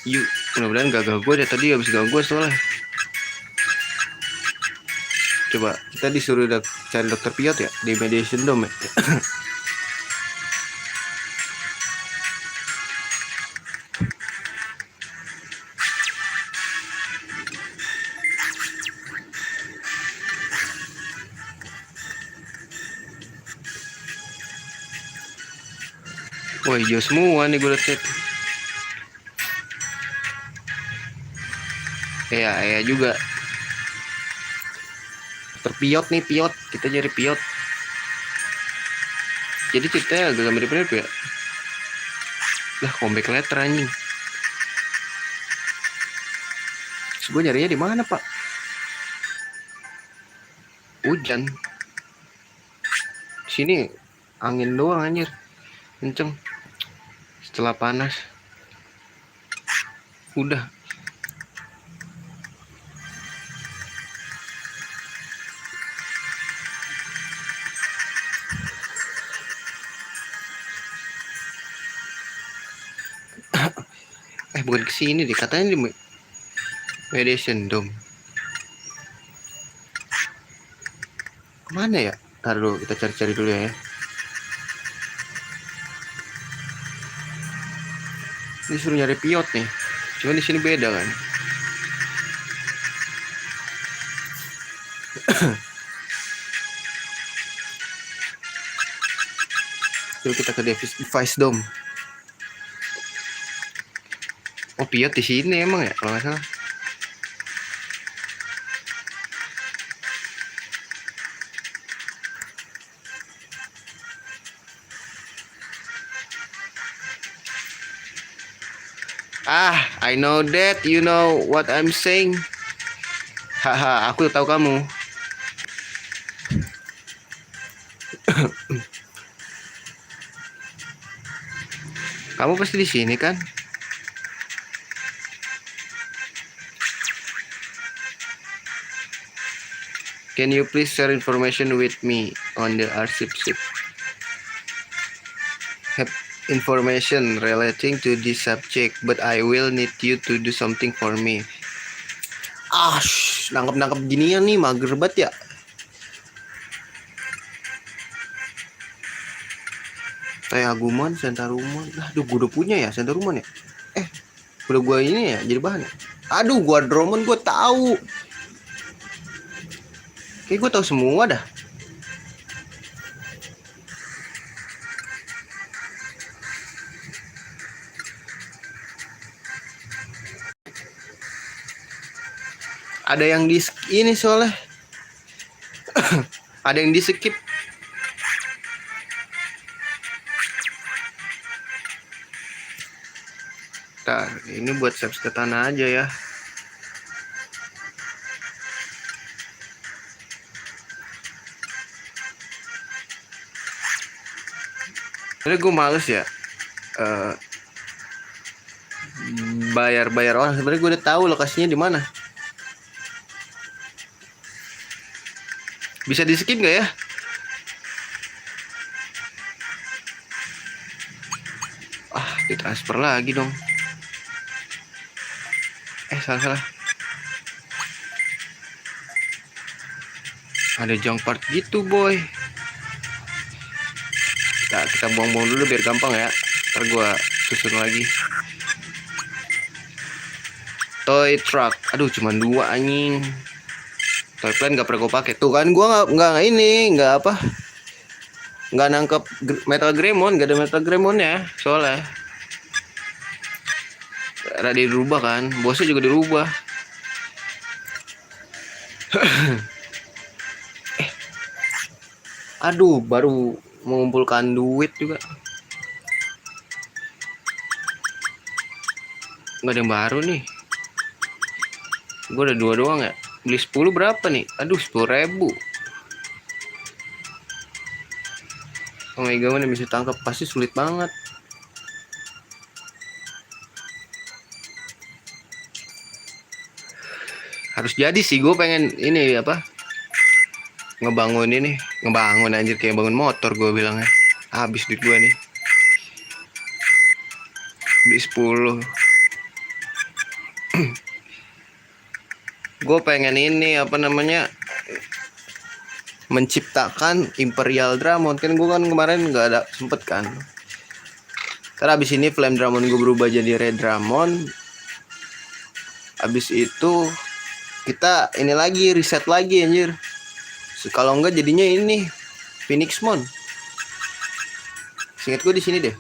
Yuk, mudah-mudahan gak ganggu gue deh, tadi habis ganggu gue soalnya. Coba kita disuruh cari dokter Piot ya di Mediation Dome ya. Wah, hijau semua nih gue liat. Ya juga. Dokter Piot nih, Piot. Kita cari Piot. Jadi ceritanya agak mirip-mirip ya. Lah, comeback letter anjing. Terus gue nyarinya di mana, Pak? Hujan. Sini angin doang anjir. Kenceng. Setelah panas. Udah. Bukan kesini deh, katanya di Mediation Dome. Kemana ya? Ntar dulu, kita cari-cari dulu ya. Ini suruh nyari Piot nih. Cuma di sini beda kan. Yuk kita ke Device Dome. Oh, Piot di sini emang ya, kalau nggak salah. I know that you know what I'm saying. Haha, aku tahu kamu. Kamu pasti di sini kan? Can you please share information with me on the airship ship? Have information relating to this subject, but I will need you to do something for me. Nangkep ginian nih, mager banget ya. Tayaguman, Sentaruman. Aduh, gue udah punya ya Sentaruman ya. Udah gue ini ya jadi bahan ya. Aduh, gue Dromon gue tahu. Kayak gue tahu semua dah. Ada yang di ini soalnya. Ada yang di skip. Ntar, ini buat save ke tanah aja ya. Sebenernya gue males ya bayar orang. Sebenarnya gue udah tahu lokasinya di mana. Bisa di skip nggak ya? Ditransfer lagi dong. Salah. Ada junk part gitu boy. Nah, kita buang-buang dulu biar gampang ya. Ntar gue susun lagi. Toy truck. Aduh, cuma 2 anjing. Toy plane gak pernah gue pakai. Tuh kan gue nggak nangkep Metal Greymon. Gak ada Metal Greymon ya soalnya. Ada dirubah kan. Bosnya juga dirubah. Aduh, baru mengumpulkan duit juga. Nggak ada yang baru nih. Gue udah 2 doang ya. Beli 10 berapa nih? Aduh, 10.000. Omega mana bisa tangkap? Pasti sulit banget. Harus jadi sih, gue pengen ini apa? Ngebangun anjir, kayak bangun motor gue bilangnya. Habis duit gue nih. Beli 10. Gue pengen ini apa namanya, menciptakan Imperial Dramon. Kan gue kan kemarin nggak ada sempet kan. Karena abis ini Flame Dramon gue berubah jadi Red Dramon. Abis itu kita ini lagi, reset lagi anjir. Kalau enggak jadinya ini Phoenix Mon. Seingat gue di sini deh.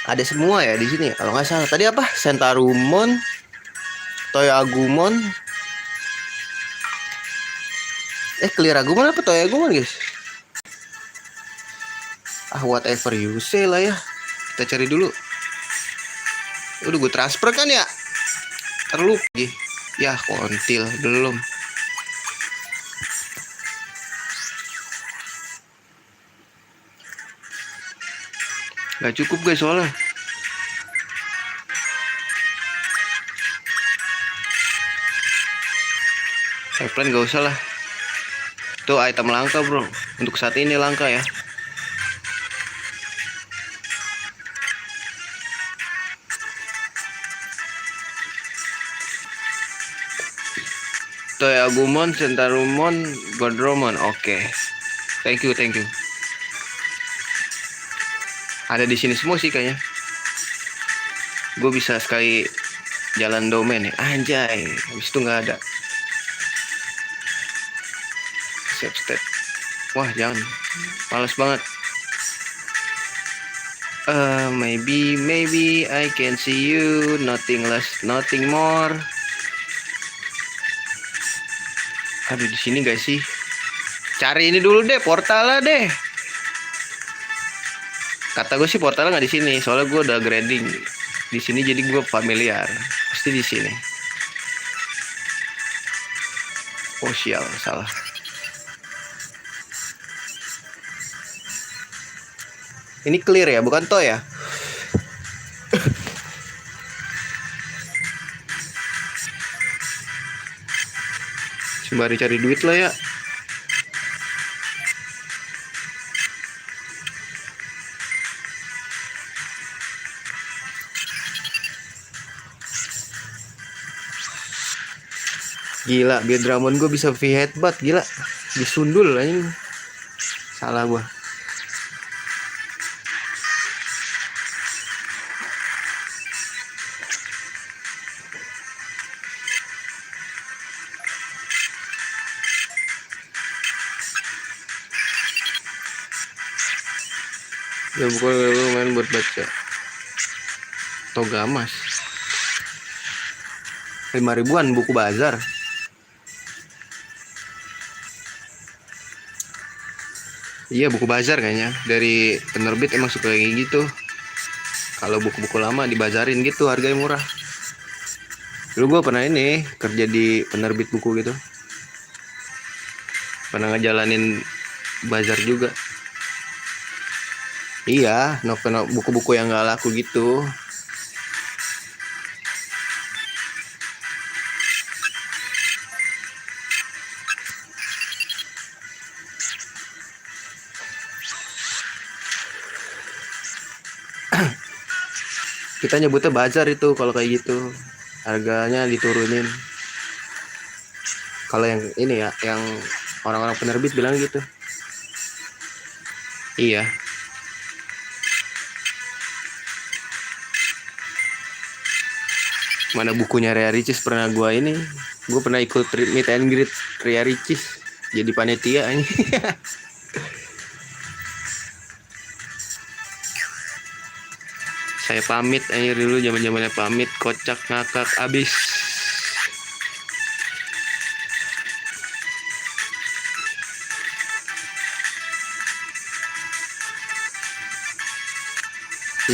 Ada semua ya di sini. Kalau nggak salah tadi apa? Sentarumon, Toyagumon. Clear Agumon apa Toyagumon, guys? Whatever you say lah ya. Kita cari dulu. Udah gue transfer kan ya? Terlupa. Ya kontil belum. Gak cukup guys soalnya. Pipeline gak usah lah. Itu item langka bro. Untuk saat ini langka ya. Toyagumon, Sentarumon, Godromon. Oke. Thank you. Ada di sini semua sih kayaknya. Gue bisa sekali jalan domain ya. Anjay. Habis itu nggak ada. Save state. Wah jangan. Males banget. Maybe I can see you. Nothing less, nothing more. Aduh di sini gak sih? Cari ini dulu deh, portalnya deh. Kata gue sih portalnya nggak di sini, soalnya gue udah grading di sini, jadi gue familiar. Pasti di sini. Oh sial, salah. Ini clear ya, bukan toh ya? Sembari cari duit lah ya. Gila, biar Dramon gue bisa V-headbutt, gila. Disundul anjing. Salah gue. Ya bukan lu main buat baca. Toga emas 5.000-an buku bazar. Iya buku bazar kayaknya. Dari penerbit emang suka kayak gitu. Kalau buku-buku lama dibazarin gitu, harganya murah. Dulu gue pernah ini kerja di penerbit buku gitu. Pernah ngejalanin bazar juga. Iya, novel buku-buku yang gak laku gitu. Kita nyebutnya bazar itu kalau kayak gitu. Harganya diturunin. Kalau yang ini ya, yang orang-orang penerbit bilang gitu. Iya. Mana bukunya Ria Ricis pernah gua ini. Gue pernah ikut meet and greet Ria Ricis. Jadi panitia ini. Saya pamit aja dulu, zaman-zamannya pamit, kocak ngakak abis.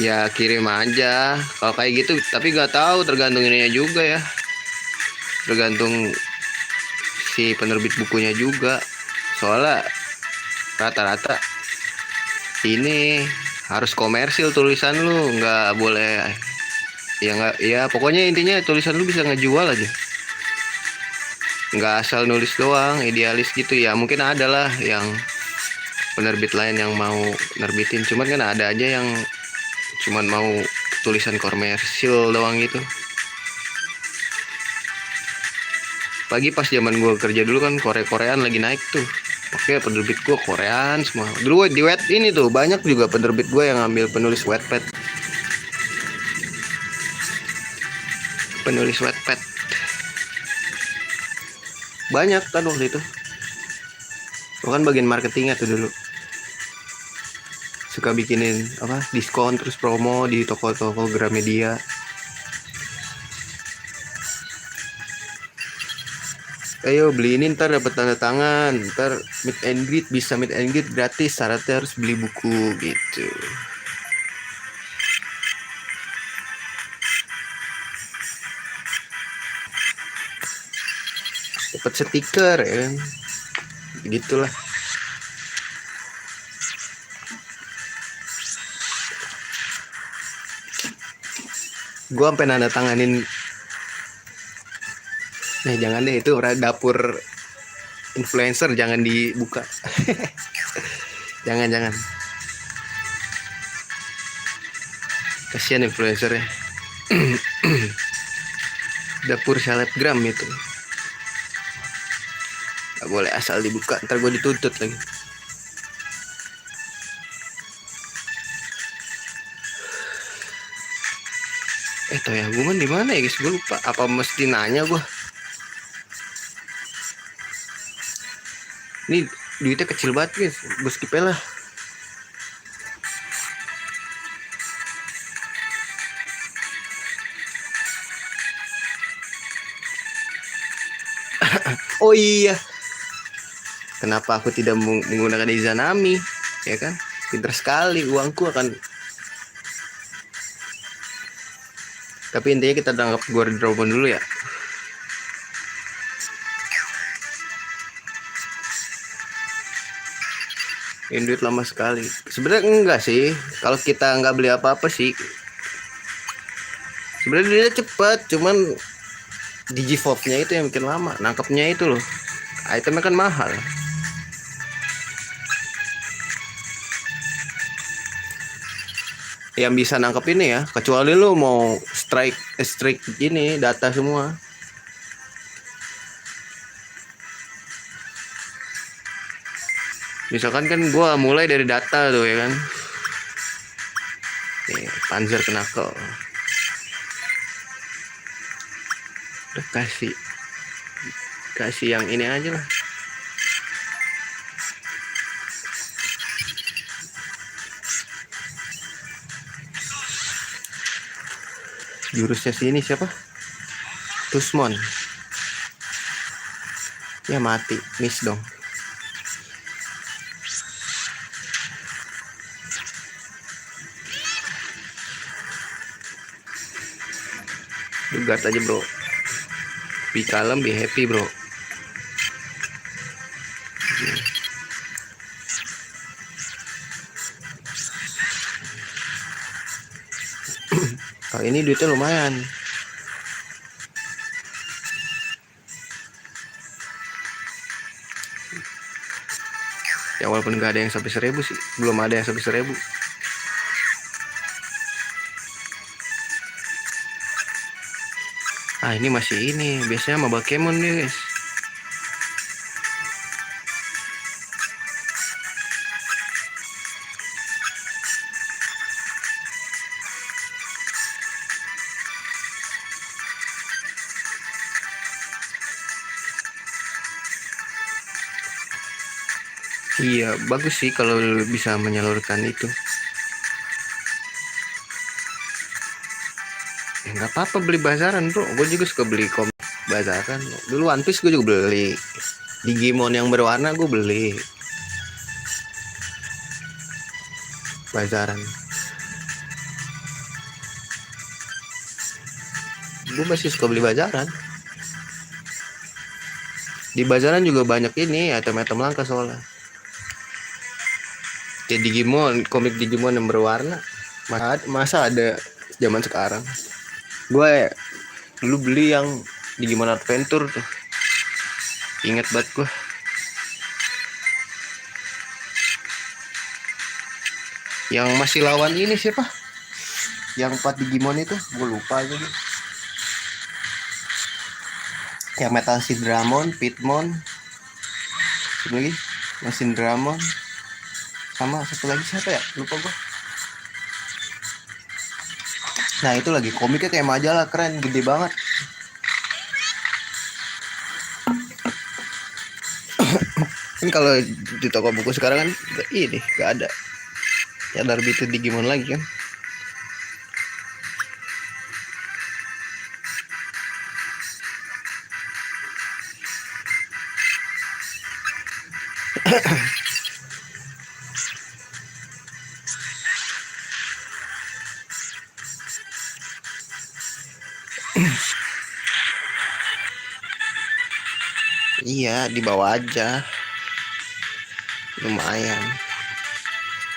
Ya kirim aja kalau kayak gitu, tapi nggak tahu, tergantung ininya juga ya, tergantung si penerbit bukunya juga. Soalnya rata-rata ini harus komersil tulisan lu, nggak boleh ya, nggak ya, pokoknya intinya tulisan lu bisa ngejual aja, nggak asal nulis doang idealis gitu ya. Mungkin ada lah yang penerbit lain yang mau nerbitin, cuman kan ada aja yang cuman mau tulisan komersil doang gitu. Pagi pas zaman gue kerja dulu kan Koreaan lagi naik tuh. Oke, penerbit gue Koreaan semua. Dulu di web ini tuh banyak juga penerbit gue yang ambil penulis Wattpad. Penulis Wattpad. Banyak kan waktu itu. Gue kan bagian marketingnya tuh dulu. Suka bikinin apa diskon terus promo di toko-toko Gramedia. Ayo beli ini ntar dapat tanda tangan, ntar meet and greet, bisa meet and greet gratis, syaratnya harus beli buku gitu. Dapat stiker ya kan, gitulah. Gue sampai nanda tanganin. Nah jangan deh, itu dapur influencer, jangan dibuka. jangan kasihan influencer ya. Dapur selebgram itu gak boleh asal dibuka, ntar gue dituntut lagi. Tabungan di mana ya guys, gue lupa. Apa mesti nanya gue? Ini duitnya kecil banget guys, gue skip lah. Oh iya, kenapa aku tidak menggunakan Izanami, ya kan? Pintar sekali, uangku akan. Tapi intinya kita tangkap Gordon dulu ya. Ini duit lama sekali. Sebenarnya enggak sih, kalau kita nggak beli apa-apa sih. Sebenarnya duitnya cepet, cuman Digivolve-nya itu yang bikin lama. Nangkepnya itu loh, itemnya kan mahal. Yang bisa nangkep ini ya, kecuali lu mau strike ini data semua. Misalkan kan gua mulai dari data tuh ya kan. Nih, Panzer Knuckle. Udah kasih yang ini aja lah. Jurusnya sini siapa? Tusmon. Ya mati, miss dong. Guard aja bro. Be calm, be happy bro. Kalau ini duitnya lumayan. Ya walaupun nggak ada yang sampai 1.000 sih, belum ada yang sampai 1.000. Ah ini masih ini, biasanya sama Bakemon nih guys. Iya bagus sih kalau bisa menyalurkan itu. Nggak apa-apa beli bazaran bro, gue juga suka beli komik bazaran. Dulu One Piece gue juga beli, Digimon yang berwarna gue beli bazaran. Gue masih suka beli bazaran. Di bazaran juga banyak ini item-item langka soalnya. Kayak Digimon, komik Digimon yang berwarna masa ada zaman sekarang. Gue dulu beli yang Digimon Adventure tuh, inget banget gue. Yang masih lawan ini siapa? Yang 4 Digimon itu gue lupa aja nih. Yang Metal Syndragon, Pitmon, satu lagi yang Syndragon, sama satu lagi siapa ya, lupa gue. Nah itu lagi komiknya kayak majalah, keren, gede banget. Kan kalau di toko buku sekarang kan ini gak ada yang nerbitin Digimon lagi kan. Iya, dibawa aja, lumayan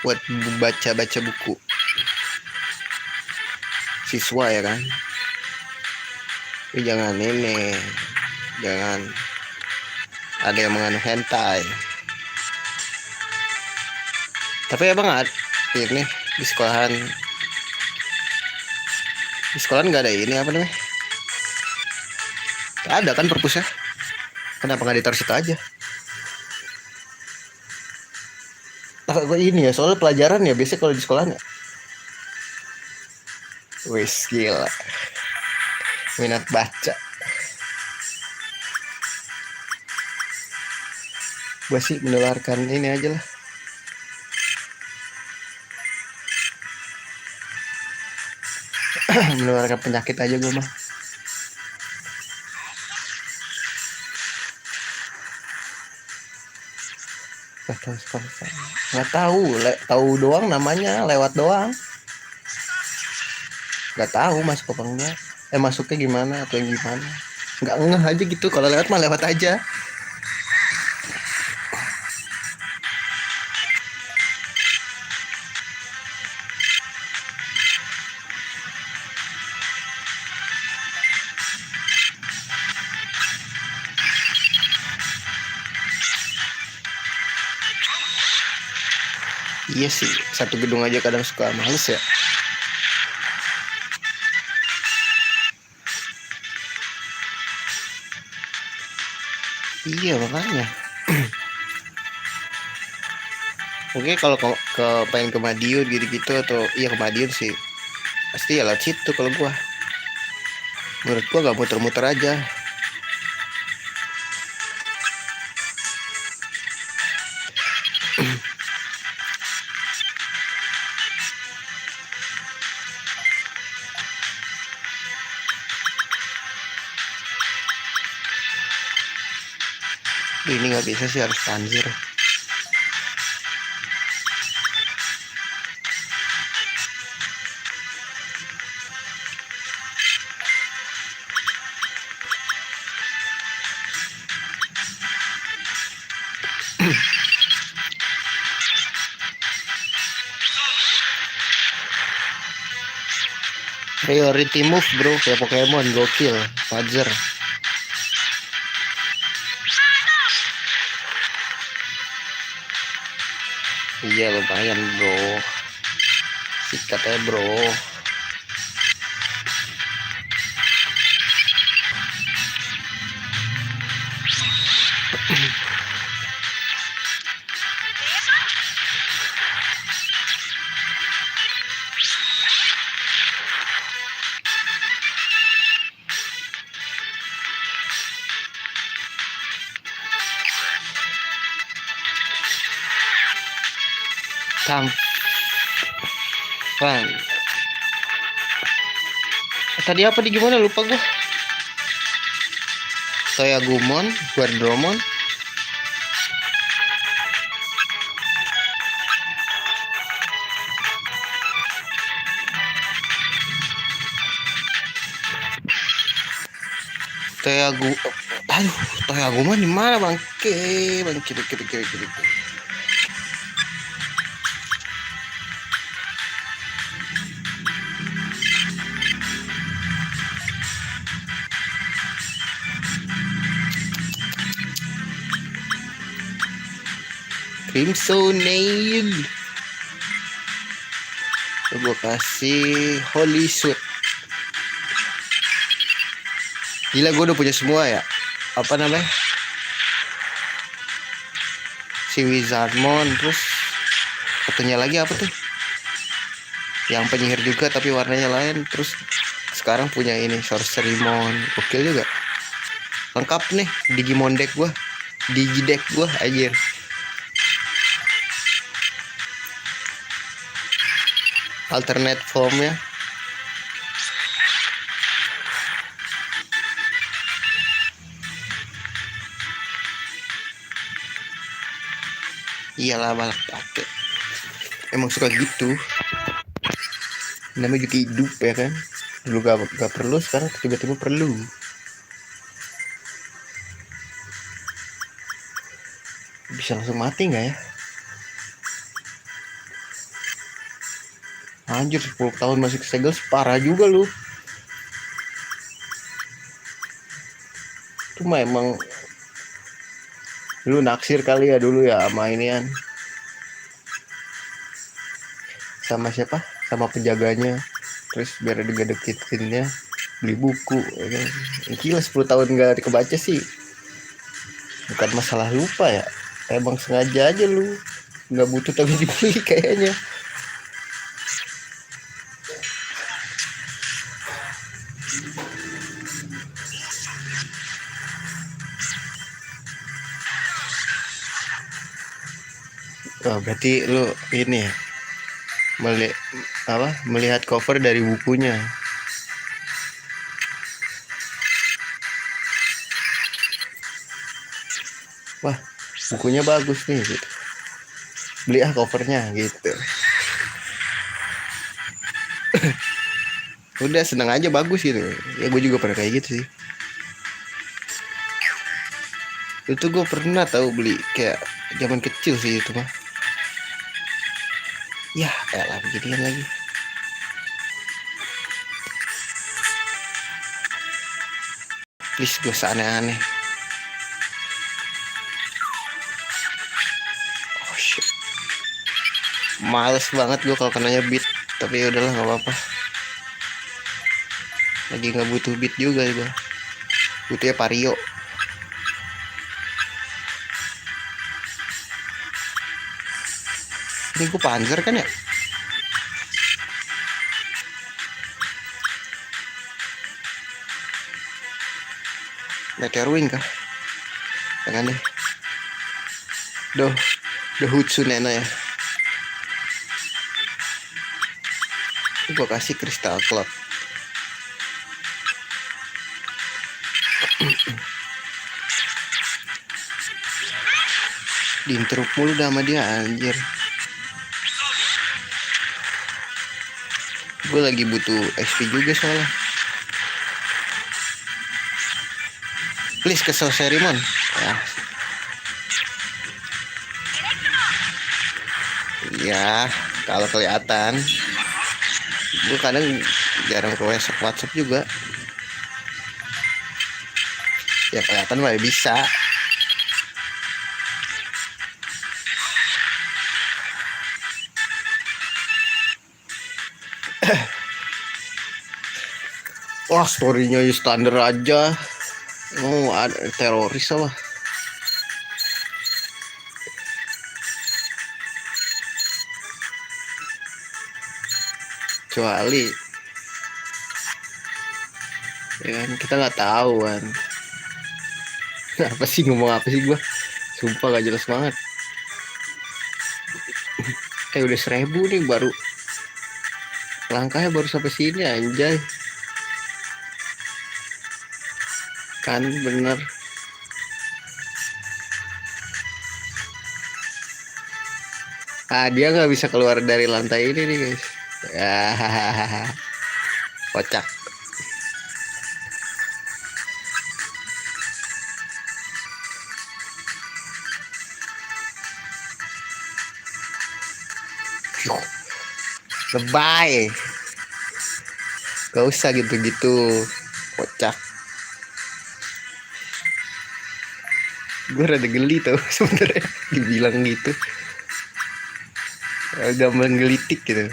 buat baca-baca buku siswa ya kan. Tapi jangan ini, jangan ada yang mengandung hentai. Tapi emang ada ini di sekolahan, nggak ada ini apa namanya, ada kan perpusnya, kenapa nggak ditaruh situ aja? Nah, gue ini ya soal pelajaran ya biasanya kalau di sekolahnya. Wis gila, minat baca gue sih menularkan ini aja lah. Menularkan penyakit aja gue mah. Nggak tahu, tahu doang namanya, lewat doang. Nggak tahu masuk apa enggak, masuknya gimana atau yang gimana, nggak ngeh aja gitu. Kalau lewat mah lewat aja. Iya sih, satu gedung aja kadang suka males ya. Iya makanya. Oke, kalau pengen ke Madiun gitu-gitu, atau iya ke Madiun sih pasti ya lewat situ. Kalau menurut gua nggak muter-muter aja. Ini nggak bisa sih, harus tanzir. Priority move bro, kayak Pokemon, gokil, Fazer. Iya lumayan bro, sikat ya bro. Kan tadi apa di gimana lupa gue. Toyagumon, Guardromon. Toyagumon di mana bangke? Bangke. Crimson Nail. Gue kasih Holy Sweet. Gila, gue udah punya semua ya. Apa namanya? Si Wizardmon. Terus satunya lagi apa tuh? Yang penyihir juga tapi warnanya lain. Terus sekarang punya ini Sorcerymon. Gokil juga. Lengkap nih Digimon deck gue. Digideck gue anjir. Alternate formnya. Iyalah balak pakai. Emang suka gitu. Namanya juga hidup ya kan. Dulu gak perlu, sekarang tiba-tiba perlu. Bisa langsung mati nggak ya? Anjir, 10 tahun masih kesegel, parah juga lu. Cuma emang lu naksir kali ya dulu ya sama inian. Sama siapa? Sama penjaganya. Terus biar digedekinnya beli buku ya kan. Gila 10 tahun gak dikebaca sih. Bukan masalah lupa ya. Emang sengaja aja lu. Gak butuh tapi dibeli kayaknya. Oh, berarti lu ini ya, melihat cover dari bukunya. Wah, bukunya bagus nih gitu. Beli covernya gitu. Udah seneng aja bagus gitu. Ya gue juga pernah kayak gitu sih. Itu gue pernah tahu beli kayak zaman kecil sih itu mah. Ya elah beginian lagi. Please gue aneh-aneh. Oh shit. Males banget gue kalau kenanya beat. Tapi ya udahlah nggak apa-apa. Lagi nggak butuh beat juga gue. Butuhnya Vario. Ini gue Panzer kan ya? Meteor Wing kah? Jangan deh. The Hutsunena ya. Gue kasih Crystal Cloud. Diinterrupt mulu dah sama dia anjir. Gue lagi butuh XP juga soalnya. Please ke Sorcerymon ya. Ya kalau kelihatan. Gue kadang jarang ke WhatsApp juga. Ya kelihatan mah bisa. Wah, storynya standar aja. Oh, ada teroris apa? Kecuali ya kan kita nggak tahu kan. Apa sih ngomong apa sih gua? Sumpah gak jelas banget. Udah 1000 nih baru. Langkahnya baru sampai sini anjay. Kan bener. Dia nggak bisa keluar dari lantai ini nih guys. Kocak. Lebay. Gak usah gitu-gitu. Kocak. Gue rada geli tau sebenernya dibilang gitu. Agak menggelitik gitu.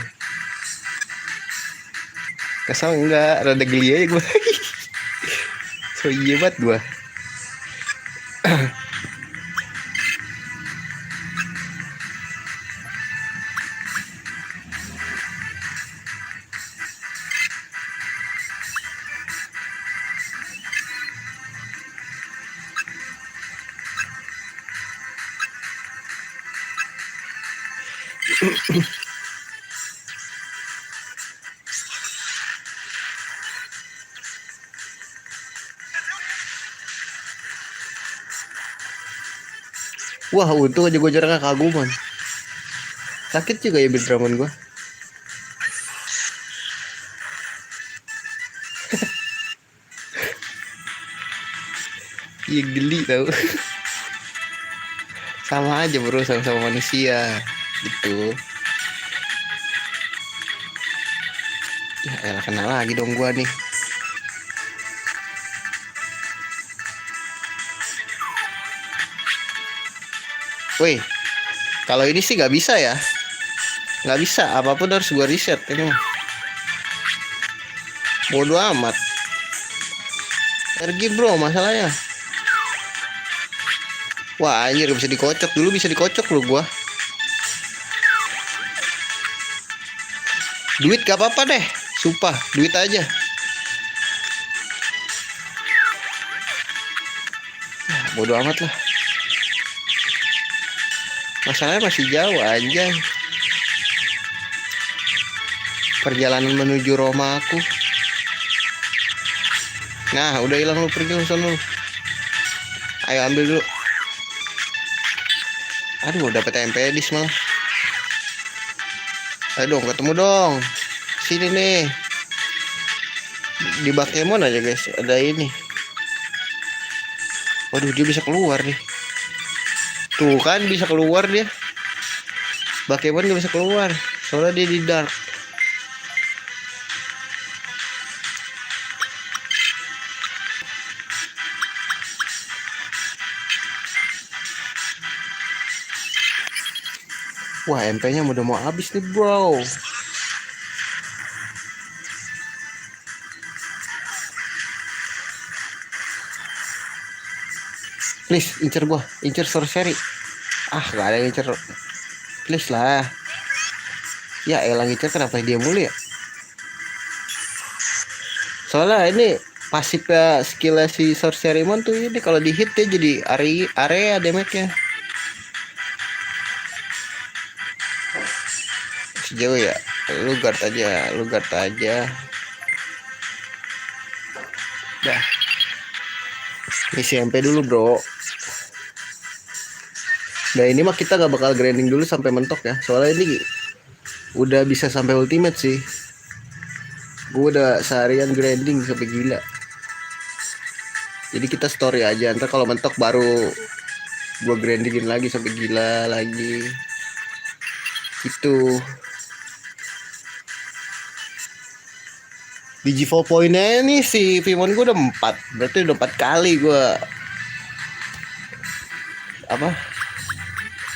Kesel enggak, rada geli aja gue. So iya banget gue. Wah, untung aja gue jarang kaguman. Sakit juga ya Bendraman gue. Iya geli tau. Sama aja bro, sama-sama manusia gitu. Ya elah, kena lagi dong gue nih. Woi, kalau ini sih nggak bisa ya. Nggak bisa, apapun harus gue riset ini mah. Bodoh amat. RG bro masalahnya. Wah anjir, bisa dikocok. Dulu bisa dikocok lu gua. Duit gak apa-apa deh. Sumpah, duit aja. Bodoh amat lah. Masalahnya masih jauh aja. Perjalanan menuju Roma aku. Nah, udah hilang lu, pergi lu sana lu. Ayo ambil dulu. Aduh, dapet empedis malah. Ayo dong, ketemu dong. Sini nih. Di Bakemon aja guys, ada ini. Waduh, dia bisa keluar nih. Tuh kan bisa keluar dia. Bakemon gak bisa keluar. Soalnya dia di dark. Wah, MP-nya udah mau habis nih, bro. Please, incer gua. Incer sorcery. Ah, gak ada yang incer. Please lah. Ya, elang incer kenapa dia mulu ya? Soalnya ini pasifnya skill si Sorcerymon tuh ini kalau di hit dia jadi area damage-nya. Sejauh ya. Lu guard aja, lu guard aja. Dah. Isi MP dulu, bro. Nah, ini mah kita gak bakal grinding dulu sampai mentok ya. Soalnya ini udah bisa sampai ultimate sih. Gue udah seharian grinding sampai gila. Jadi kita story aja. Ntar kalau mentok baru gue grindingin lagi sampai gila lagi. Gitu. Di G4 poinnya nih si Vimon gue udah 4. Berarti udah 4 kali gue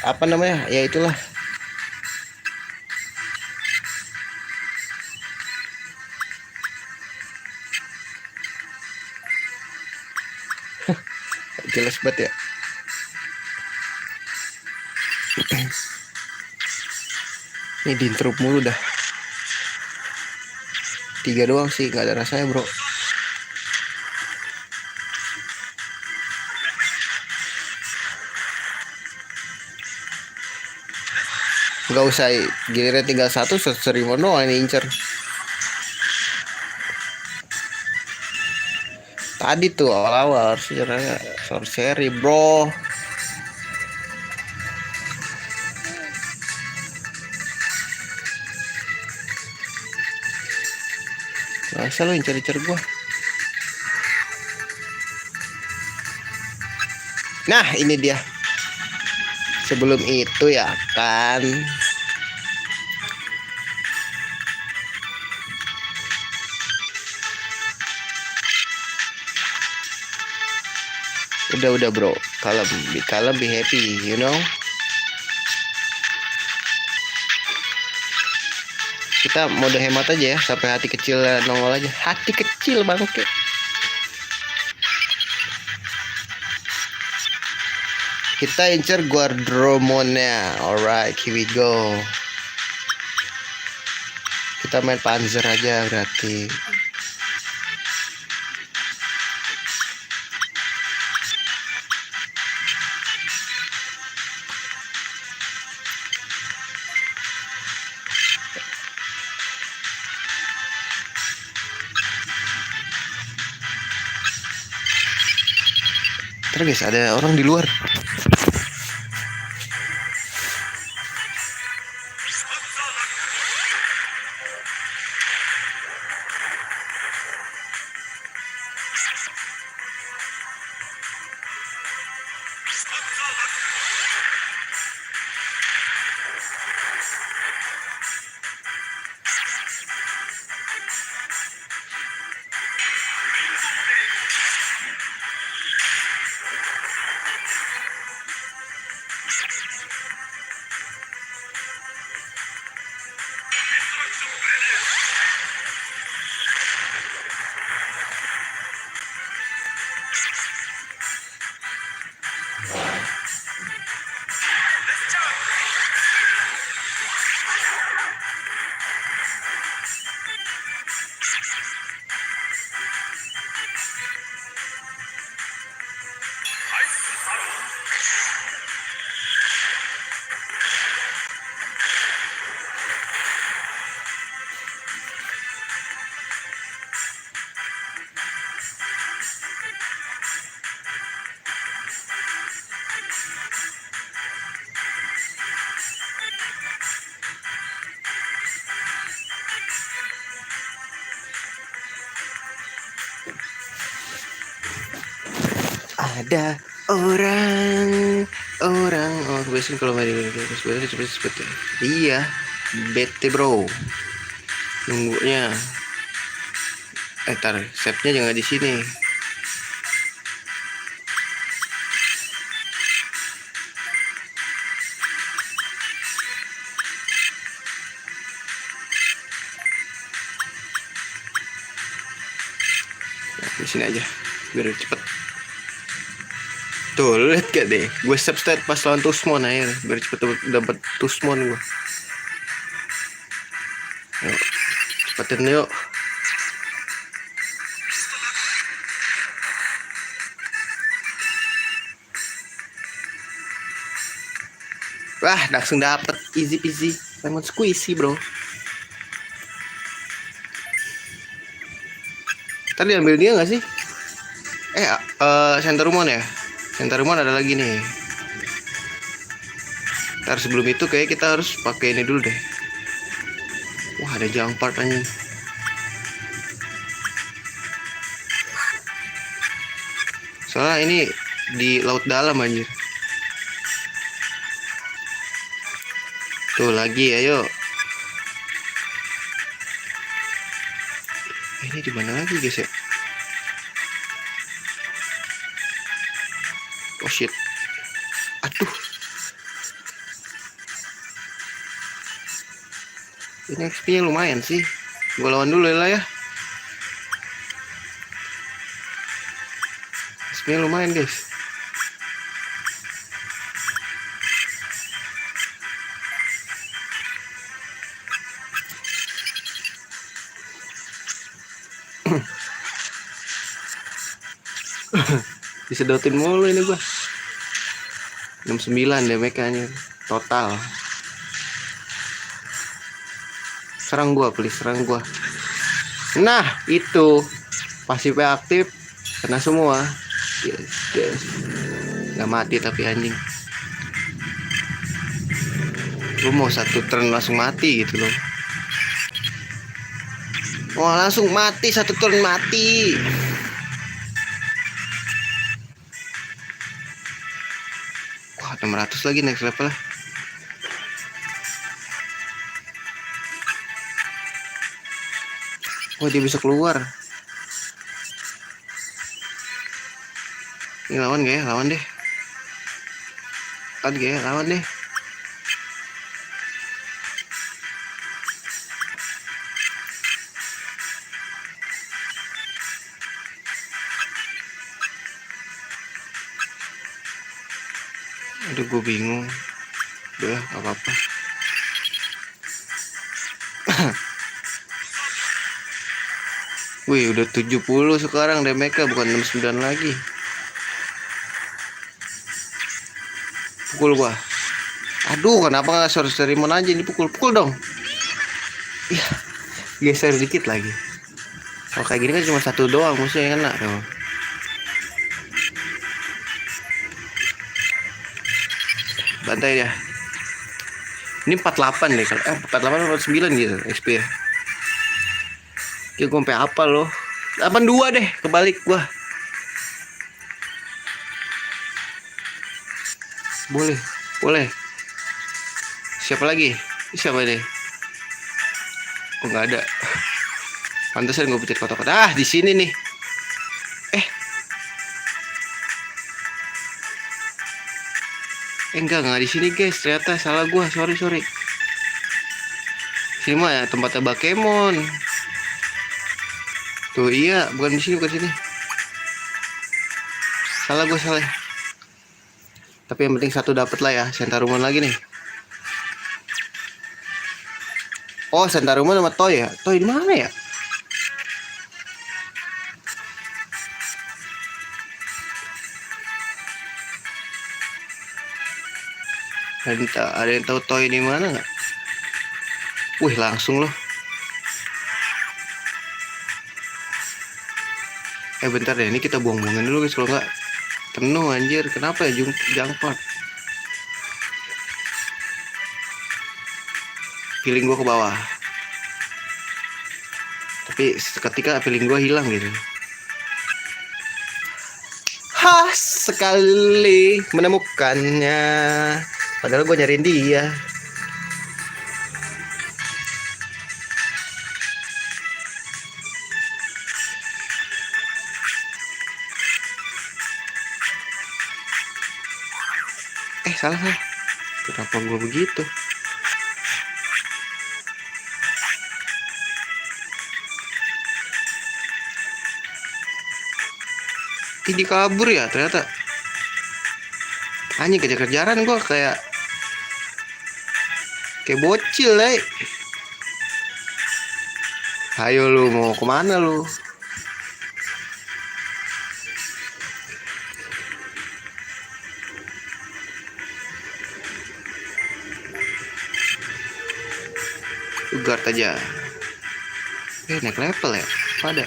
apa namanya, ya itulah. Jelas banget ya. Ini di intrup mulu dah. 3 doang sih, nggak ada rasanya bro. Nggak usah, giliran tinggal 1 Sorcery-mon doang ini incer. Tadi tuh awal-awal sorcery bro. Masa lo incer-incer gua. Nah ini dia. Sebelum itu ya kan, udah bro, kalem be happy, you know. Kita mode hemat aja ya, sampai hati kecil nongol aja. Hati kecil bangke. Kita incer Guardromonnya. Alright, here we go. Kita main Panzer aja berarti. Terus guys, ada orang di luar. Ada orang oh biasanya kalau main ini cepet ya. Iya, bete bro, nunggunya. Tar, save-nya jangan di sini. Nah, di sini aja biar cepet. Tuh, lihat gak deh, gue save state pas lawan Tusmon aja, biar cepet dapat Tusmon gue. Yuk, cepetin yuk. Wah, langsung dapet easy peasy lemon squeezy bro. Tadi ambil dia nggak sih? Centerumon ya. Centerumon ada lagi nih. Ntar sebelum itu kayak kita harus pakai ini dulu deh. Wah, ada jangpart anjing. Soalnya ini di laut dalam anjir. Tuh lagi, ayo. Ini di mana lagi guys ya? Oh shit. Aduh. Ini XP-nya lumayan sih. Gue lawan dulu ya. XP-nya lumayan guys. Disedotin mulu ini gua. 69 deh mekanya total. Serang gua, please serang gua. Nah, itu pasifnya aktif, kena semua. Yes. Nggak mati tapi anjing. Gua mau satu turn langsung mati gitu loh. Wah, langsung mati, satu turn mati. Wah, 600 lagi next level. Wah, dia bisa keluar. Ini lawan gak ya? Lawan deh. Lawan deh. Aduh, gue bingung. Udah, gak apa-apa. Wih, udah 70 sekarang damage-nya, bukan 69 lagi. Pukul gua. Aduh, kenapa nggak Sorcery aja dipukul-pukul dong? Iya, geser dikit lagi. Kalau kayak gini kan cuma satu doang musuhnya yang kena tuh. Bantai ya. Ini 48 nih kalau 48 atau 49 gitu XP ya. Oke, gue sampai apa loh? 82 deh, kebalik gua. Boleh, boleh. Siapa lagi? Siapa deh? Oh, nggak ada. Pantesan gue pencet kotak-kotak. Ah, di sini nih. Enggak di sini guys. Ternyata salah gua. Sorry. Sini mah ya tempatnya Bakemon. Tuh iya, bukan di sini, bukan sini. Salah gue salah. Tapi yang penting satu dapat lah ya. Sentaruman lagi nih. Oh, Sentaruman sama Toy ya. Toy di mana ya? Ada yang tahu Toy di mana nggak? Wih, langsung loh. Bentar deh, ini kita buang-buangin dulu guys, kalau nggak penuh anjir. Kenapa ya jangkot? Feeling gua ke bawah. Tapi seketika feeling gua hilang gitu. Khas sekali menemukannya. Padahal gua nyariin dia. Salah. Kenapa gua begitu? Ini kabur ya ternyata. Anjing, kejar-kejaran gua kayak bocil, Ayo lu, mau kemana lu? Guard aja. Naik level ya? Pada.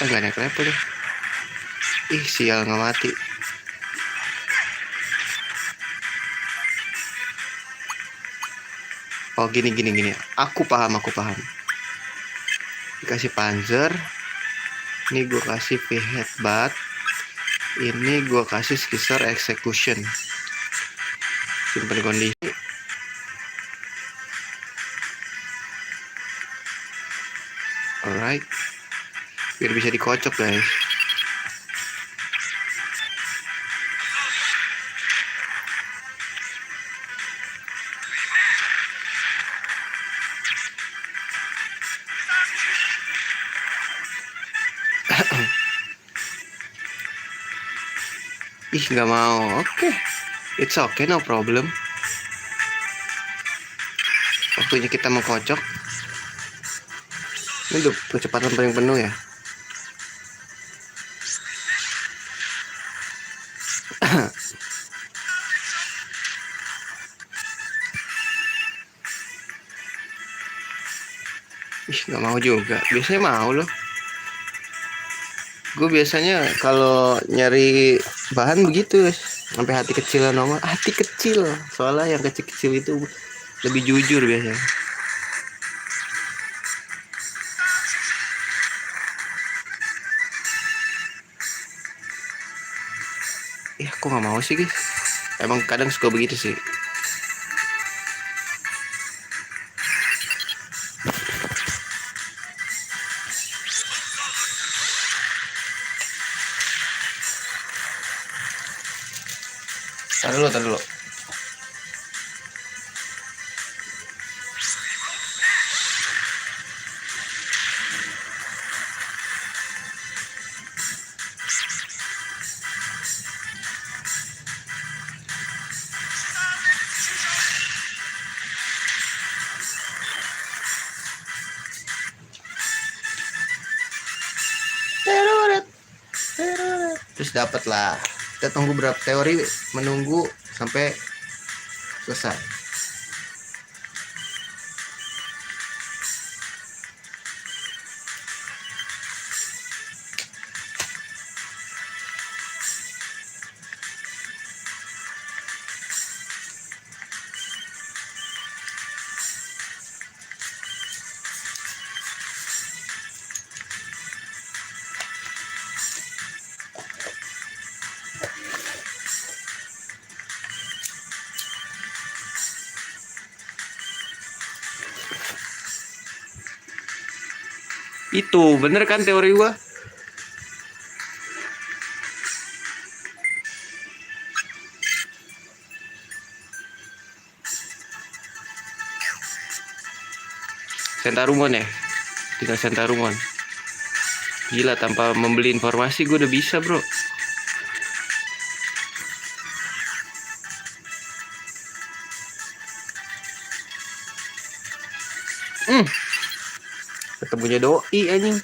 Gak naik level deh. Ih, sial, nggak mati. Oh, gini. Aku paham. Dikasih panzer. Ini gue kasih V-Headbutt. Ini gue kasih Skisser Execution. Simpan kondisi. Alright. Biar bisa dikocok guys. Ih, nggak mau. Oke. It's okay, no problem. Waktunya kita mengkocok. Ini udah kecepatan paling penuh ya. Ih, nggak mau juga. Biasanya mau loh. Gue biasanya kalau nyari bahan begitu, sampai hati kecil nomor. Hati kecil. Soalnya yang kecil-kecil itu lebih jujur biasanya. Kok nggak mau sih guys? Emang kadang suka begitu sih. Tar dulu. dapat lah. Kita tunggu berapa teori, menunggu sampai selesai. Itu bener kan teori gua? Sentarumon ya? Tinggal Sentarumon. Gila, tanpa membeli informasi gue udah bisa, bro. Ketemunya doi anjing.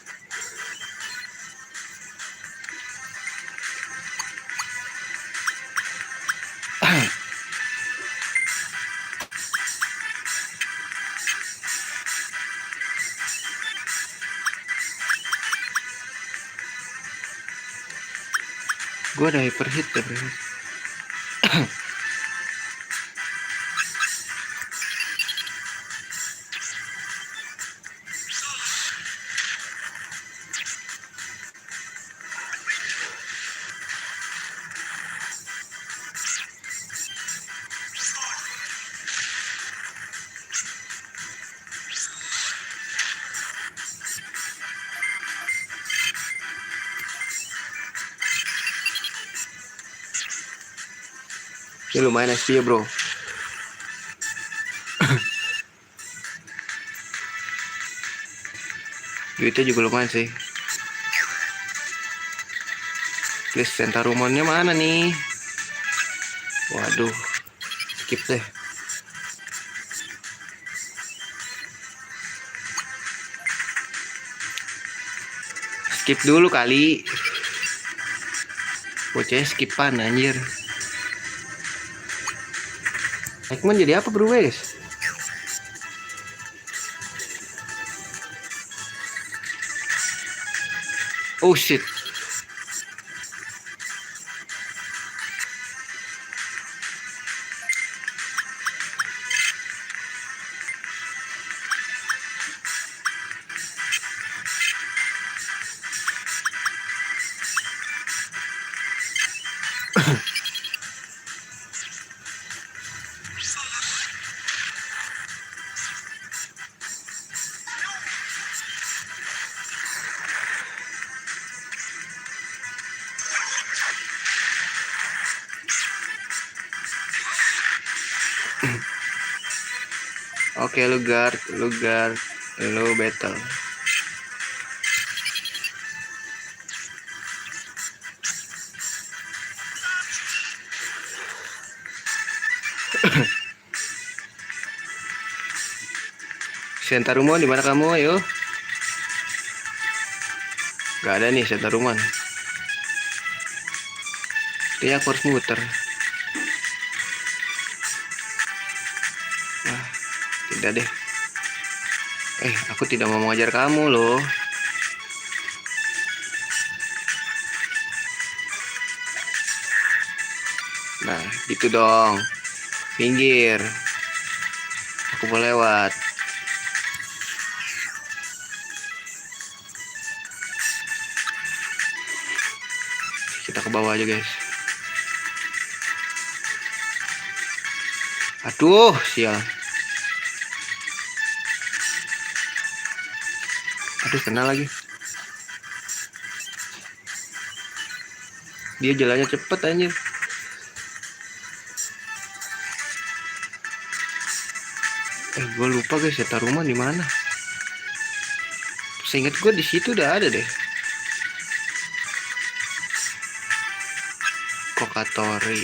Gue ada hyperhit tapi. Ini lumayan SP ya, bro. Duitnya juga lumayan sih. Please, Sentarumonnya mana nih? Waduh, skip deh. Skip dulu kali. Bocahnya skipan anjir. Ekman jadi apa, bro, guys? Oh shit. Oke, lu guard, lu battle. Sentarumon, di mana kamu? Ayo. Gak ada nih Sentarumon. Kayaknya aku harus muter. Nah, tidak deh. Aku tidak mau mengajar kamu loh. Nah, gitu dong. Pinggir. Aku mau lewat. Kita ke bawah aja, guys. Aduh, sial. Aduh, kena lagi. Dia jalannya cepet anjir. Gue lupa guys, Sentarumon di mana. Seingat gue di situ udah ada deh. Kokatori.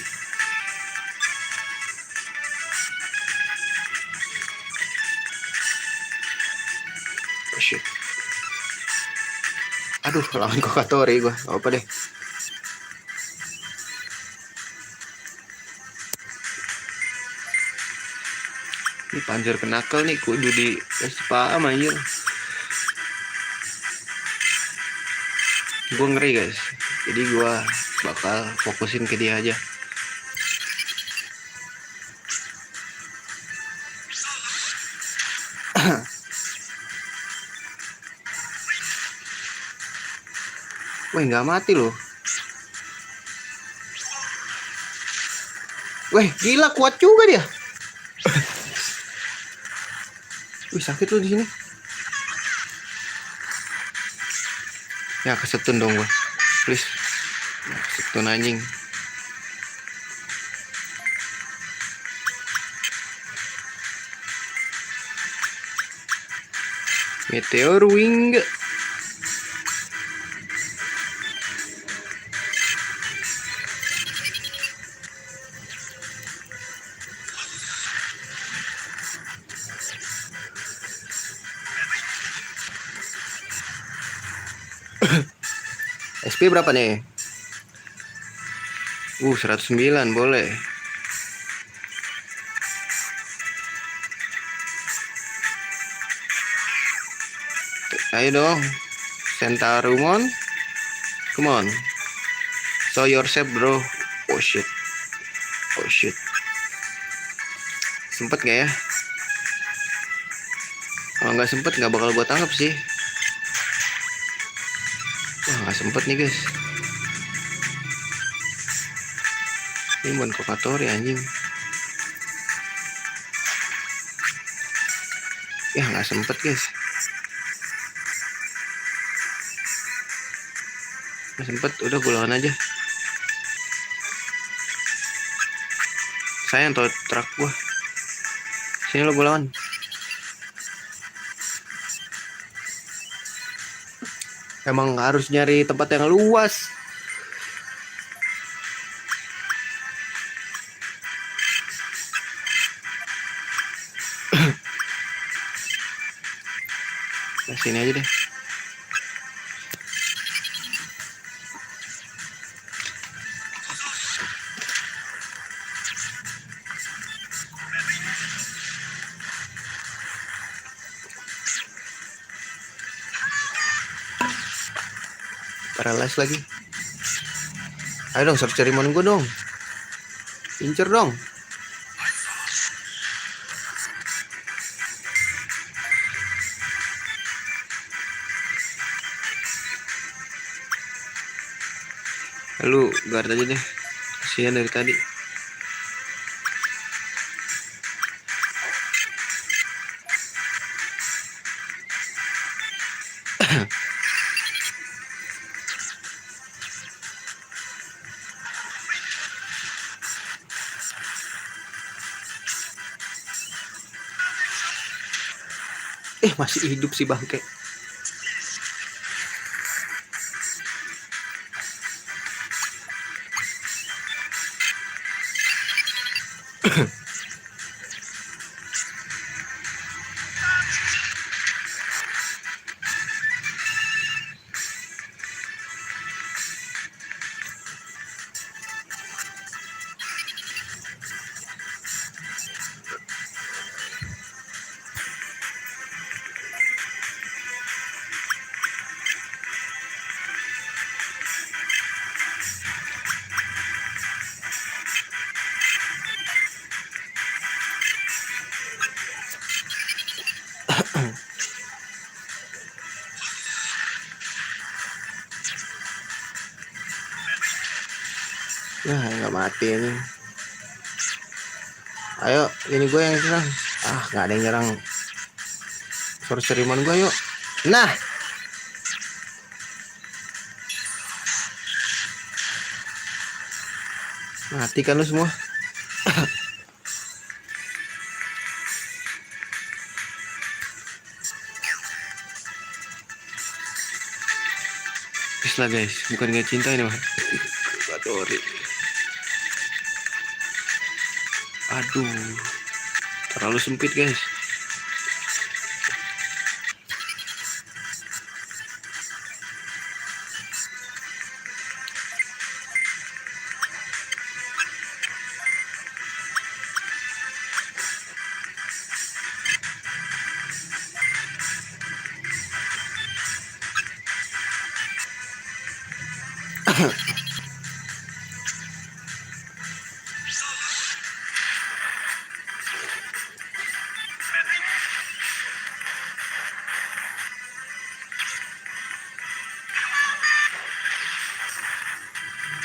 Oh shit. Aduh, lawan Kokatori gue. Apa deh. Ini Panzer Knuckle nih kudu di kasih paham anjir. Gue ngeri guys, jadi gue bakal fokusin ke dia aja. Wih, nggak mati loh. Wih, gila, kuat juga dia. Wih, sakit loh di sini. Ya, kesetun dong gue. Please. Ya, kesetun anjing. Meteor Wing. SP berapa nih? 109 boleh. Ayo dong. Sentarumon. Come on. Show yourself, bro. Oh shit. Oh shit. Sempet gak ya? Kalau nggak sempet nggak bakal gue tangkap sih. Wah, nggak sempet nih guys. Ini bukan Kokatori anjing. Ya nggak sempet guys. Nggak sempet, udah pulangan aja. Sayang tuh truk gua. Sini lo pulangan. Emang harus nyari tempat yang luas. Nah, sini aja deh. Paralyze lagi. Ayo dong, search Rimon gue dong. Incer dong. Lu guard aja deh. Kasihan dari tadi. Masih hidup sih bangke. Nah, nggak mati ini. Ayo, ini gue yang serang. Nggak ada yang nyerang. Sorcery Mon gue yuk. Nah, mati kan lu semua. Please lah guys, bukan gak cinta ini mah. Batori. Aduh, terlalu sempit guys.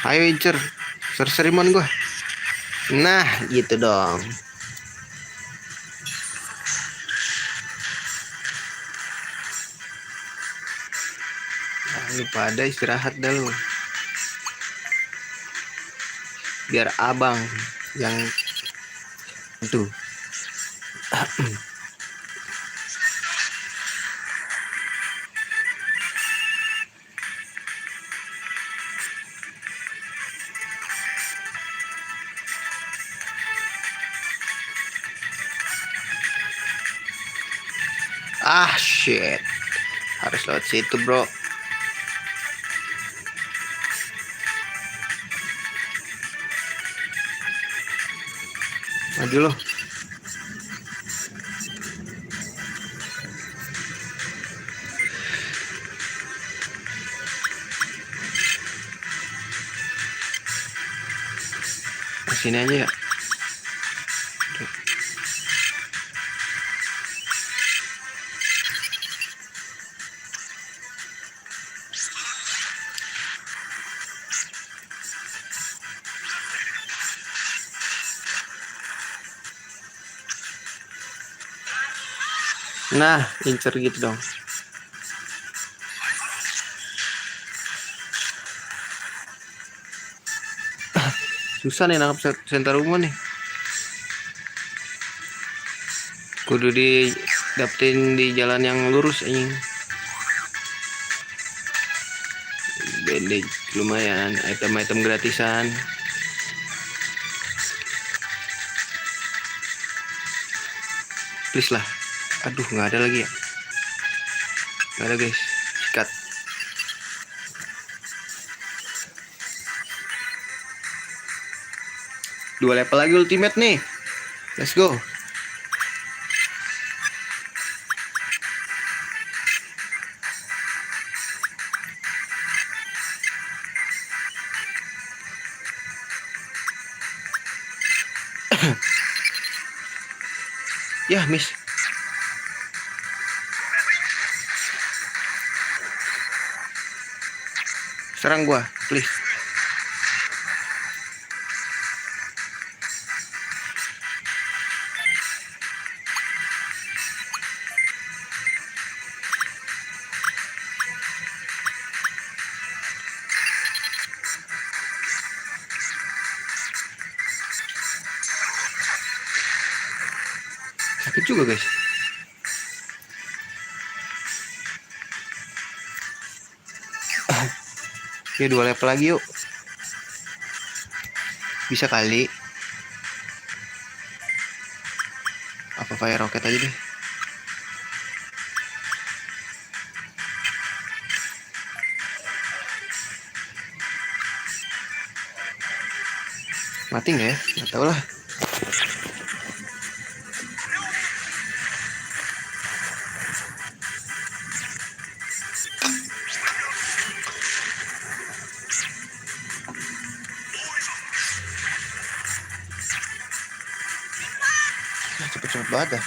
Ayo incer. Ser-seriman gua. Nah, gitu dong. Nah, lu pada istirahat dah lu. Biar abang yang itu. Ah, shit. Harus lewat situ, bro. Maju loh. Sini aja ya. Nah, incer gitu dong. Susah nih nangkap center rumah nih. Kudu dapetin di jalan yang lurus ini. Bandage lumayan, item-item gratisan. Please lah. Aduh, nggak ada lagi ya. Nggak ada guys. Sikat. Dua level lagi ultimate nih. Let's go. Ya, miss. Serang gua, please. Sakit juga guys. Oke, 2 level lagi yuk. Bisa kali. Apa fire rocket aja deh. Mati nggak ya? Nggak tahu lah. Cepet-cepet banget dah.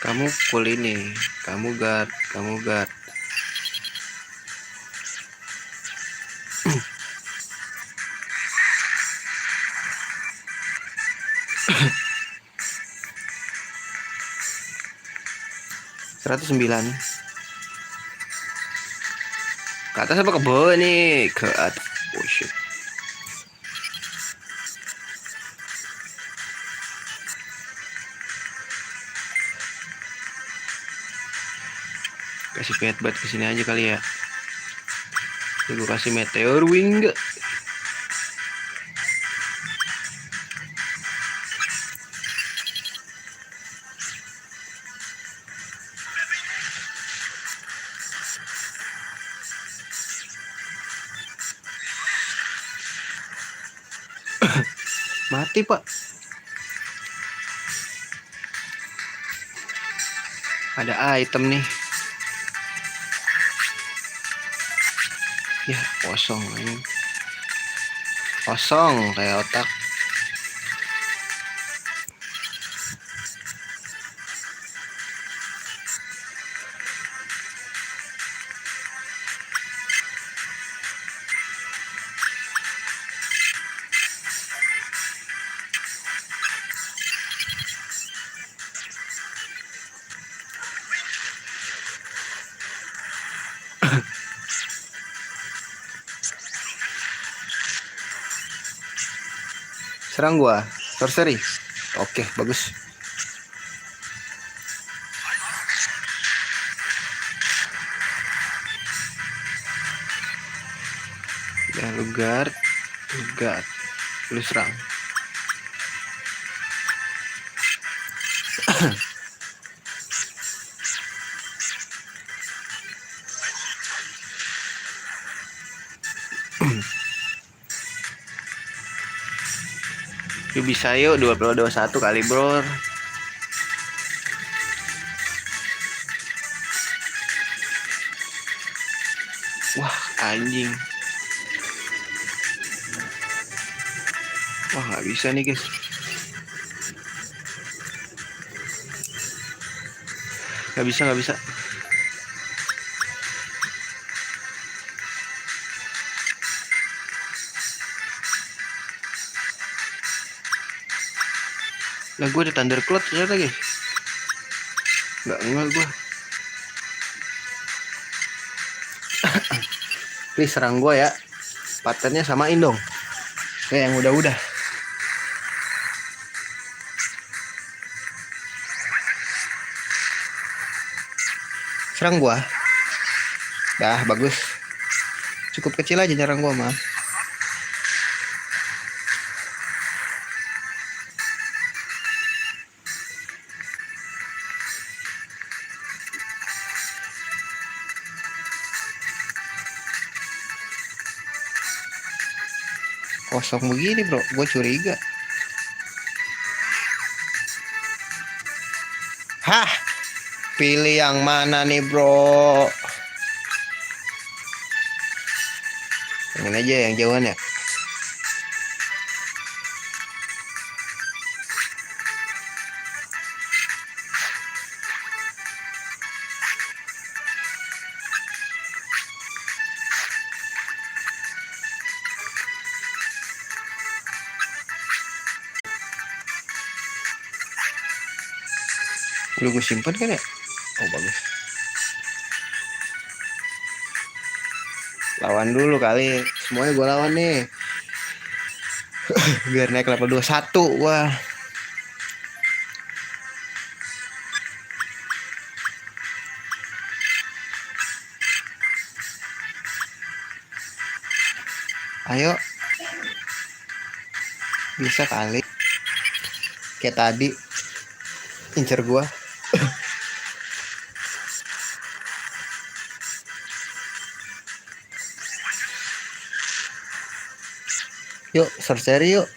Kamu full ini. Kamu guard. Kamu guard. Seratus 9. Ke atas apa ke bawah nih? Ke atas. Oh shit. Kasih pet bat kesini aja kali ya. Gue kasih meteor wing. Mati pak. Ada item nih. Ya kosong ini. Kosong kayak otak. Serang gua. Sorcery. Oke, bagus. Ya, lu guard. Lu serang. Lu bisa yuk 20-21 kali, bro. Wah, anjing. Wah, nggak bisa nih, guys. Nggak bisa. Lah, gue ada Thundercloud ternyata, guys. Nggak gue. Please serang gue ya. Patternnya samain dong. Kayak yang udah-udah. Serang gue. Dah, bagus. Cukup kecil aja nyerang gue mah. Kosong begini, bro. Gue curiga. Hah? Pilih yang mana nih, bro? Yang aja yang jauhan ya. Lu gue simpan kan ya? Oh, bagus. Lawan dulu kali. Semuanya gue lawan nih. Biar naik level 21. Wah. Ayo. Bisa kali. Kayak tadi. Incer gue. Yuk, sorcery yuk.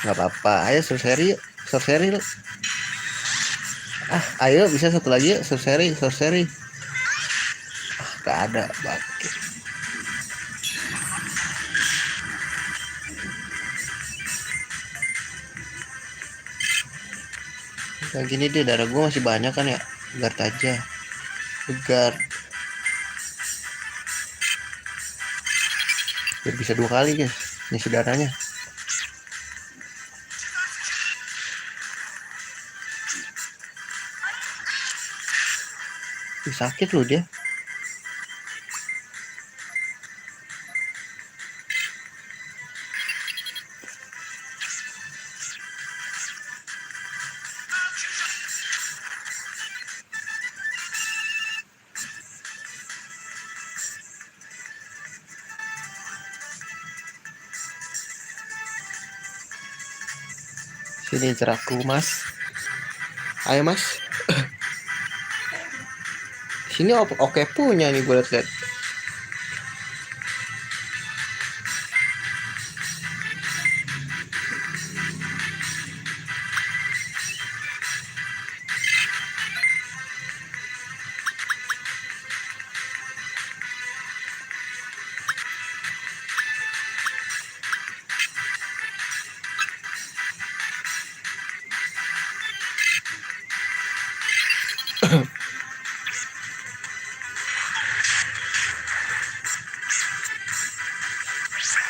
Gak apa-apa. Ayo sorcery yuk. Sorcery yuk. Ayo bisa satu lagi yuk. Sorcery. Gak ada. Bangke. Kayak gini deh, darah gue masih banyak kan ya. Guard aja. Guard. Biar bisa 2 kali guys. Ini darahnya. Sakit loh dia. Sini ceraku mas. Ayo mas. Sini oke punya nih gue liat.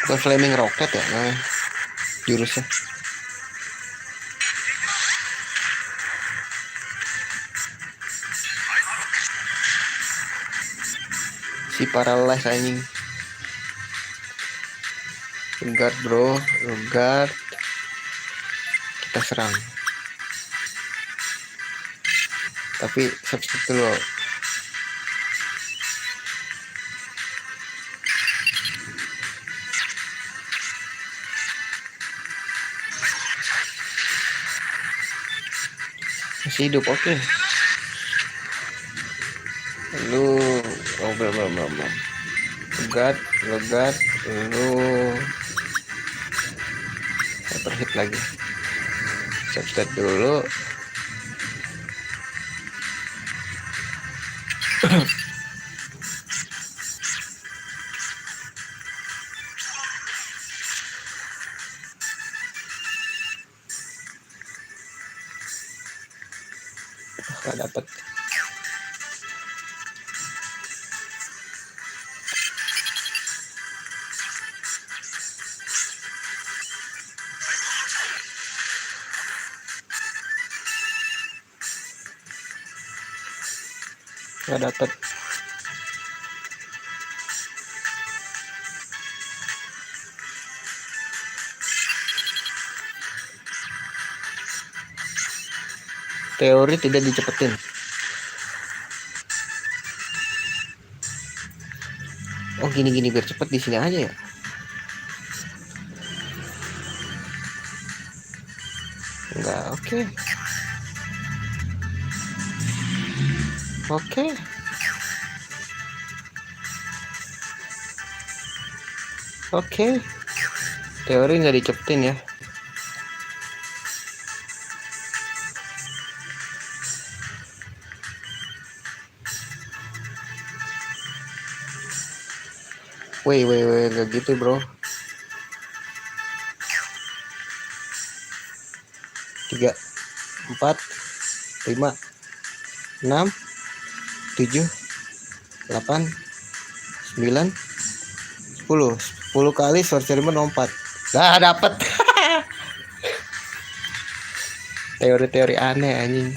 Bukan flaming rocket ya nah, jurusnya. Si paralyze anjing. Guard bro, guard. Kita serang. Tapi substitute dulu. Masih hidup, oke. Lu, oh belum. Guard, lu terhit lagi. Substitute dulu. Gak dapet. Gak dapet. Teori tidak dicepetin. Oh gini biar cepet di sini aja ya. Enggak, oke. Oke. Oke. Teori nggak dicepetin ya. Woi, nggak gitu bro. 3, 4, 5, 6, 7, 8, 9, 10 kali sorcery lompat. Nah dapet. Teori aneh anjing.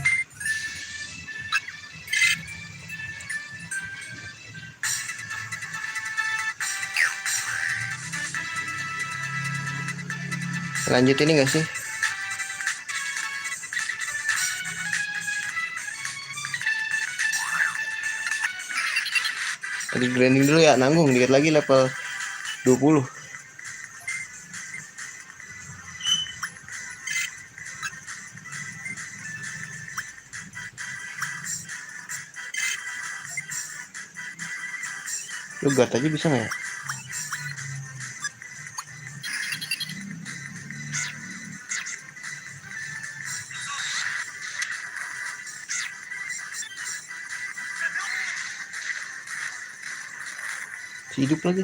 Lanjut ini gak sih? Tadi grinding dulu ya, nanggung dikit lagi level 20. Lu guard aja bisa gak ya? Hidup lagi.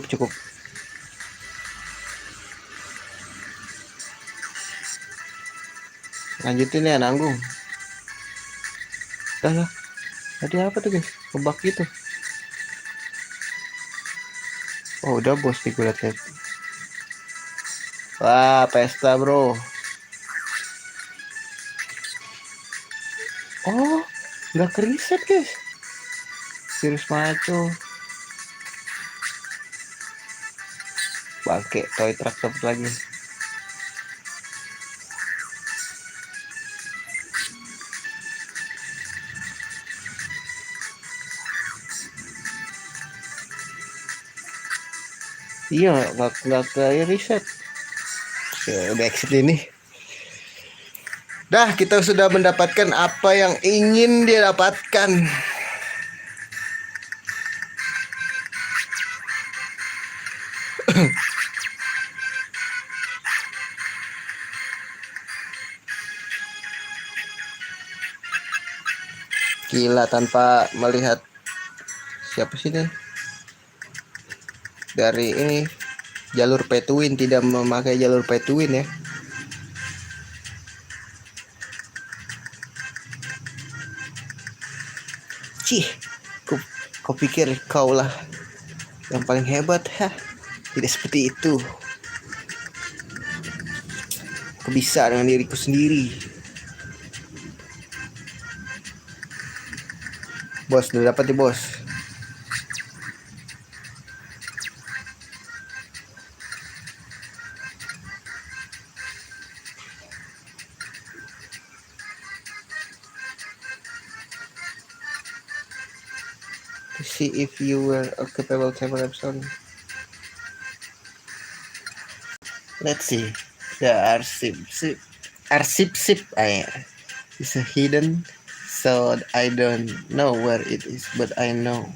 Cukup. Lanjutin ya, nanggung. Dah ya. Tadi apa tuh guys? Kebak gitu. Oh udah bos nih gue liat. Wah pesta bro. Oh nggak ke reset guys. Virus maco. Bangke toy truck dapet lagi. Iya nggak ke reset. Ya, udah exit ini. Dah kita sudah mendapatkan apa yang ingin dia dapatkan. Gila tanpa melihat siapa sih deh dari ini jalur pay to win, tidak memakai jalur pay to win ya. Cih, kau pikir kau lah yang paling hebat, ha? Tidak seperti itu. Aku bisa dengan diriku sendiri. Bos, udah dapat nih bos. To see if you were a capable temper person. Let's see. The arsip is a hidden, so I don't know where it is, but I know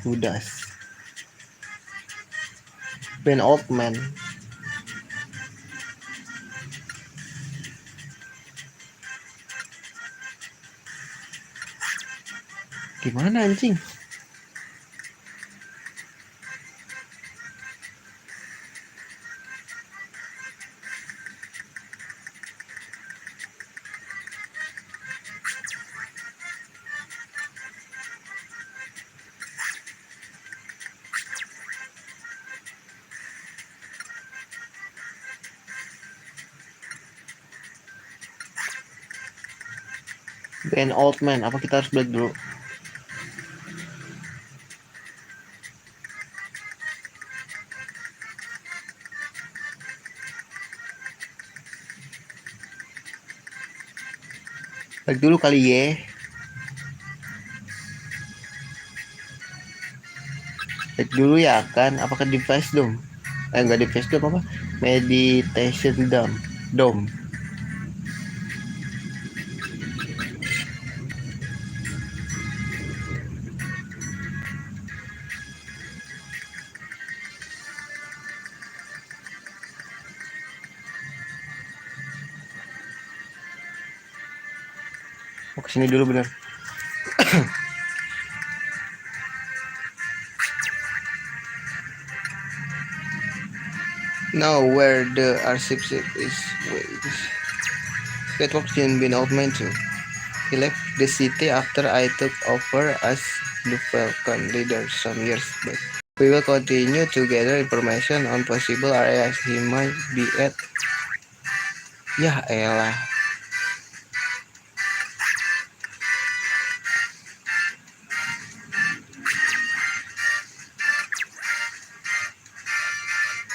who does. Ben Altman. Gimana anjing? Ben Altman, apa kita harus balik dulu? Balik dulu kali ya. Balik dulu ya kan? Apakah device dom? Enggak device dom apa? Meditation dom. Mau kesini dulu bener. Now where the arsip is. Wait. That was been Altman too. He left the city after I took over as the Falcon leader some years back. We will continue to gather information on possible areas he might be at. Ya elah.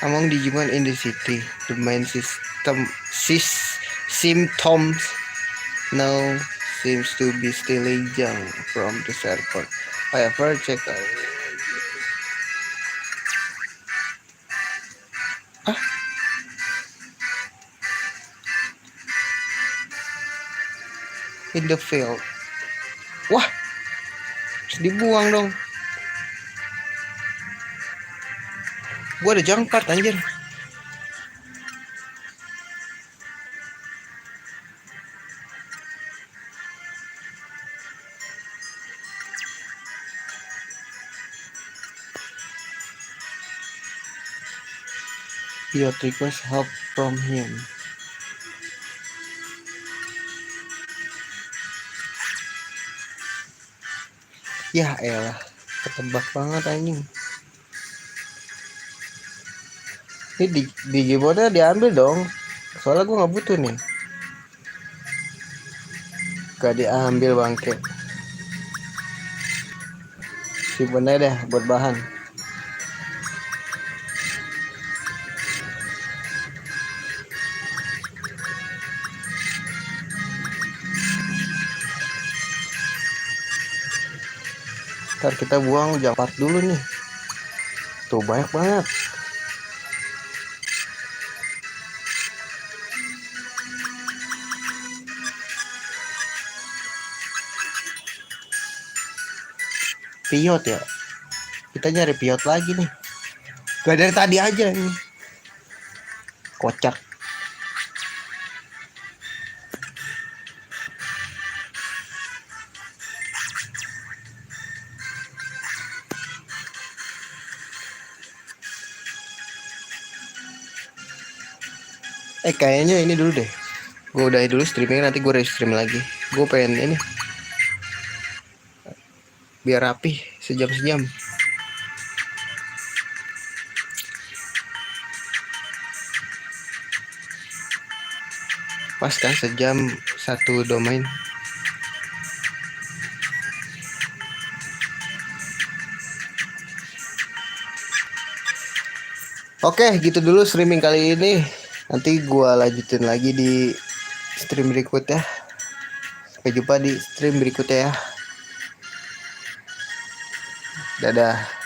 Among Digimon in the city, the main symptoms now seems to be stealing junk from the server. However, check out. In the field. Wah, harus dibuang dong. Gua ada junk part anjir. Your request help from him. Ya elah, ketebak banget anjing. Ini Digimonnya diambil dong. Soalnya gue nggak butuh nih. Gak diambil bangke. Simpen aja deh buat bahan. Ntar kita buang junk part dulu nih. Tuh banyak banget. Piot ya. Kita nyari piot lagi nih. Gak dari tadi aja nih. Kocak. Kayaknya ini dulu deh. Gue udahin dulu streaming, nanti gue restream lagi. Gue pengen ini biar rapi, sejam-sejam. Pas kan sejam satu domain. Oke, gitu dulu streaming kali ini. Nanti gua lanjutin lagi di stream berikutnya. Sampai jumpa di stream berikutnya ya. Dadah.